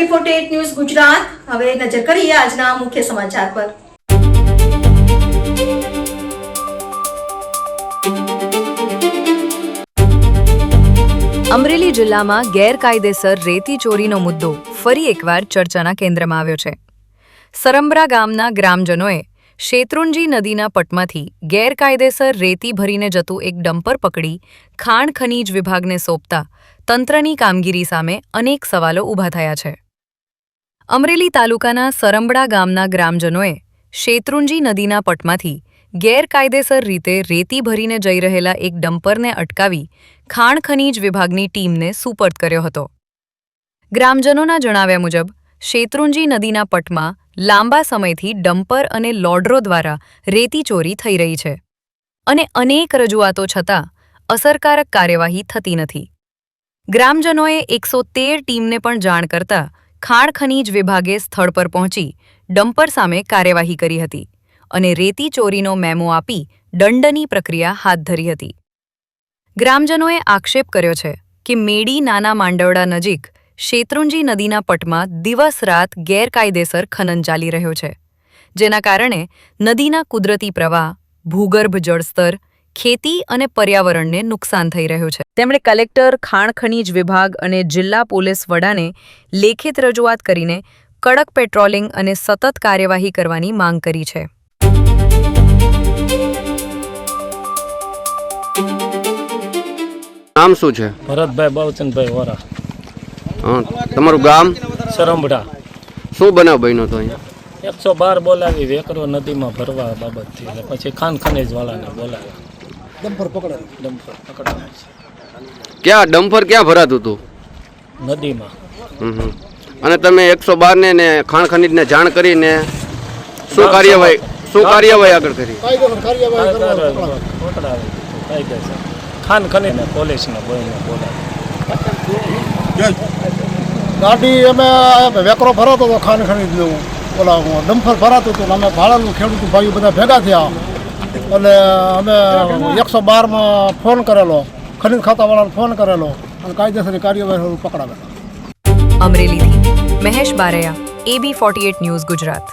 AB48 news Gujarat. હવે નજર કરીએ આજના મુખ્ય સમાચાર પર। અમરેલી જિલ્લામાં ગેરકાયદેસર રેતી ચોરીનો મુદ્દો ફરી એકવાર ચર્ચાના કેન્દ્રમાં આવ્યો છે। સરંબરા ગામના ગ્રામજનોએ શેત્રુંજી નદીના પટમાંથી ગેરકાયદેસર રેતી ભરીને જતું એક ડમ્પર પકડી ખાણ ખનીજ વિભાગને સોંપતા તંત્રની કામગીરી સામે અનેક સવાલો ઊભા થયા છે। અમરેલી તાલુકાના સરંબડા ગામના ગ્રામજનોએ શેત્રુંજી નદીના પટમાંથી ગેરકાયદેસર રીતે રેતી ભરીને જઈ રહેલા એક ડમ્પરને અટકાવી ખાણ ખનીજ વિભાગની ટીમને સુપરત કર્યો હતો। ગ્રામજનોના જણાવ્યા મુજબ શેત્રુંજી નદીના પટમાં લાંબા સમયથી ડમ્પર અને લોડરો દ્વારા રેતી ચોરી થઈ રહી છે અને અનેક રજૂઆતો છતાં અસરકારક કાર્યવાહી થતી નથી। ગ્રામજનોએ 113 ટીમને પણ જાણ કરતા ખાણ ખનીજ વિભાગે સ્થળ પર પહોંચી ડમ્પર સામે કાર્યવાહી કરી હતી અને રેતી ચોરીનો મેમો આપી દંડની પ્રક્રિયા હાથ ધરી હતી। ગ્રામજનોએ આક્ષેપ કર્યો છે કે મેડી નાના માંડવડા નજીક શેત્રુંજી નદીના પટમાં દિવસ રાત ગેરકાયદેસર ખનન ચાલી રહ્યો છે, જેના કારણે નદીના કુદરતી પ્રવાહ, ભૂગર્ભ જળસ્તર, ખેતી અને પર્યાવરણને નુકસાન થઈ રહ્યું છે। તેમણે કલેક્ટર, ખાણ ખનીજ વિભાગ અને જિલ્લા પોલીસ વડાને લેખિત રજૂઆત કરીને કડક પેટ્રોલિંગ અને સતત કાર્યવાહી કરવાની માંગ કરી છે। નામ શું છે? ભરતભાઈ બાવચંદભાઈ વોરા। તમારું ગામ? સરંબડા। શું બનાવ બન્યો તો અહીંયા? 112 બોલાવી વેકરો નદીમાં ભરવા બાબતથી, એટલે પછી ખાન ખનીજ વાળાને બોલાવ્યા। ડમ્પર પકડાયું છે। ક્યાં ડમ્પર ક્યાં ભરાતું હતું? નદીમાં। અને તમે 112 ને ખાણ ખનીજને જાણ કરીને શું કાર્યવાહી આગળ કરી? પકડાવે કાયદેસર ખાન ખનીજને પોલીસને બોલાવી ગાડી અમે વેકરો ભરાતો હતો ખાન ખનીજ લેવું, ઓલા ડમ્પર ભરાતું હતું, અમે ભાડાનું ખેડૂત ભાઈઓ બધા ભેગા થયા અને અમે 112માં ફોન કરેલો, ખનીજ ખાતાવાળાને ફોન કરેલો અને કાયદેસરની કાર્યવાહી પકડાવેલા। અમરેલીથી મહેશ બારૈયા, AB48 ન્યૂઝ ગુજરાત।